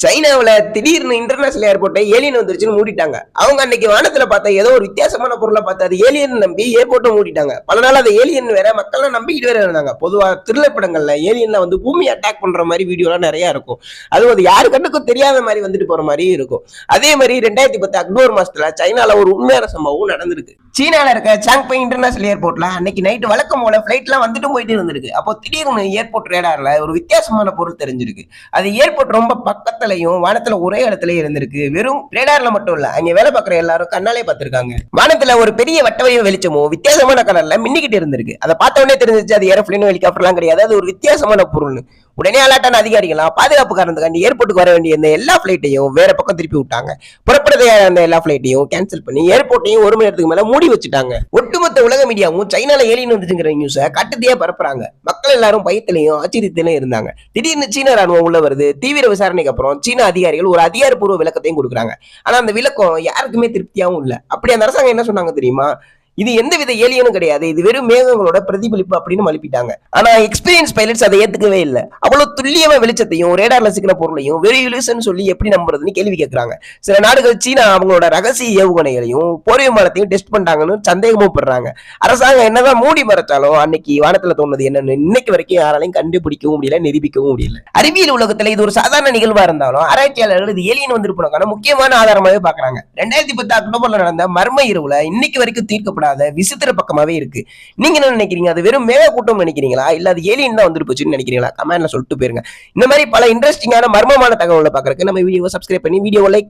சைனாவுல திடீர்னு international ஏர்போர்ட்டை alien வந்துருச்சுன்னு மூடிட்டாங்க. அவங்க அன்னைக்கு வானத்துல பார்த்த ஏதோ ஒரு வித்தியாசமான பொருளை பார்த்து அது ஏலியன் நம்பி ஏர்போர்ட்டை மூடிட்டாங்க. பல நாள் அது ஏலியன் வேற மக்கள்லாம் நம்பிக்கிட்டு வேற இருந்தாங்க. பொதுவா த்ரில்லர் படங்கள்ல ஏலியன்ல வந்து பூமி அட்டாக் பண்ற மாதிரி வீடியோலாம் நிறைய இருக்கும். அதுவும் அது யாரு கண்ணுக்கும் தெரியாத மாதிரி வந்துட்டு போற மாதிரி இருக்கும். அதே மாதிரி 2010 அக்டோபர் மாசத்துல சைனால ஒரு உண்மையான சம்பவம் நடந்திருக்கு. சீனால இருக்க சாங்பை இன்டர்நேஷனல் ஏர்போர்ட்ல அன்னைக்கு நைட் வழக்கம் போல பிளைட்லாம் வந்துட்டு போயிட்டு இருந்திருக்கு. அப்போ திடீர்னு ஏர்போர்ட் ரேடார்ல ஒரு வித்தியாசமான பொருள் தெரிஞ்சிருக்கு. அது ஏர்போர்ட் ரொம்ப பக்கத்துலயும் வானத்துல ஒரே இடத்துலயே இருந்திருக்கு. வெறும் ரேடார்ல மட்டும் இல்ல, அங்க வேலை பார்க்குற எல்லாரும் கண்ணாலே பார்த்திருக்காங்க. வானத்துல ஒரு பெரிய வட்டவடிவ வெளிச்சமும் வித்தியாசமான கலர்ல மின்னிக்கிட்டு இருந்திருக்கு. அதை பார்த்த உடனே தெரிஞ்சிச்சு அது ஏரோப்ளேன் ஹெலிகாப்டர்லாம் கிடையாது, அது ஒரு வித்தியாசமான பொருள். உடனே அலர்ட்டான அதிகாரிகளாம் பாதுகாப்பு காரணத்துக்காண்டி ஏர்போர்ட்டுக்கு வர வேண்டிய எல்லா பிளைட்டையும் வேற பக்கம் திருப்பி விட்டாங்க. புறப்படுறதையான எல்லா பிளைட்டையும் கேன்சல் பண்ணி ஏர்போர்ட்டையும் 1 மணி நேரத்துக்கு மேல மூடி வச்சுட்டாங்க. ஒட்டுமொத்த உலக மீடியாவும் சைனால ஏலியன் வந்துச்சுங்கிற நியூஸை கட்டுத்தையே பரப்புறாங்க. மக்கள் எல்லாரும் பயத்திலையும் ஆச்சரியத்திலையும் இருந்தாங்க. திடீர்னு சீன ராணுவம் உள்ள வருது. தீவிர விசாரணைக்கு அப்புறம் சீன அதிகாரிகள் ஒரு அதிகாரப்பூர்வ விளக்கத்தையும் கொடுக்குறாங்க. ஆனா அந்த விளக்கம் யாருக்குமே திருப்தியாவும் இல்ல. அப்படி அந்த அரசாங்கம் என்ன சொன்னாங்க தெரியுமா? இது எந்தவித ஏலியனும் கிடையாது, இது வெறும் மேகங்களோட பிரதிபலிப்பு அப்படின்னு மழுப்பிட்டாங்க. ஆனா எக்ஸ்பீரியன்ஸ் பைலட்ஸ் அதை ஏத்துக்கவே இல்லை. அவ்வளவு துல்லியமா வெளிச்சத்தையும் ரேடார்ல சிக்கிற பொருளையும் வெரி யூலிசன் சொல்லி எப்படி நம்புறதுன்னு கேள்வி கேட்கறாங்க. சில நாடுகள் சீனா அவங்களோட ரகசிய ஏவுகணைகளையும் போர் விமானத்தையும் டெஸ்ட் பண்றாங்கன்னு சந்தேகமும் படுறாங்க. அரசாங்கம் என்னதான் மூடி மறைச்சாலும் அன்னைக்கு வானத்துல தோணுது என்னன்னு இன்னைக்கு வரைக்கும் யாராலையும் கண்டுபிடிக்கவும் முடியல, நிரூபிக்கவும் முடியல. அறிவியல் உலகத்துல இது ஒரு சாதாரண நிகழ்வா இருந்தாலும் ஆராய்ச்சியாளர்கள் இது ஏலியன் வந்திருப்பான முக்கியமான ஆதாரமாவே பாக்குறாங்க. 2010 அக்டோபர்ல நடந்த மர்ம இரவுல இன்னைக்கு வரைக்கும் தீர்க்கப்படாத விசித்திர பக்கமாவே இருக்கு. நீங்க என்ன நினைக்கிறீங்க? அது வெறும் மேக கூட்டம் நினைக்கிறீங்களா, இல்ல அது ஏலியன் தான் வந்துட்டு போச்சுன்னு நினைக்கிறீங்களா? கமெண்ட்ல சொல்லிட்டு போயிருங்க. இந்த மாதிரி பல இன்ட்ரெஸ்டிங்கான மர்மமான தகவல்களை பாக்குறதுக்கு நம்ம வீடியோவை சப்ஸ்கிரைப் பண்ணி வீடியோ லைக்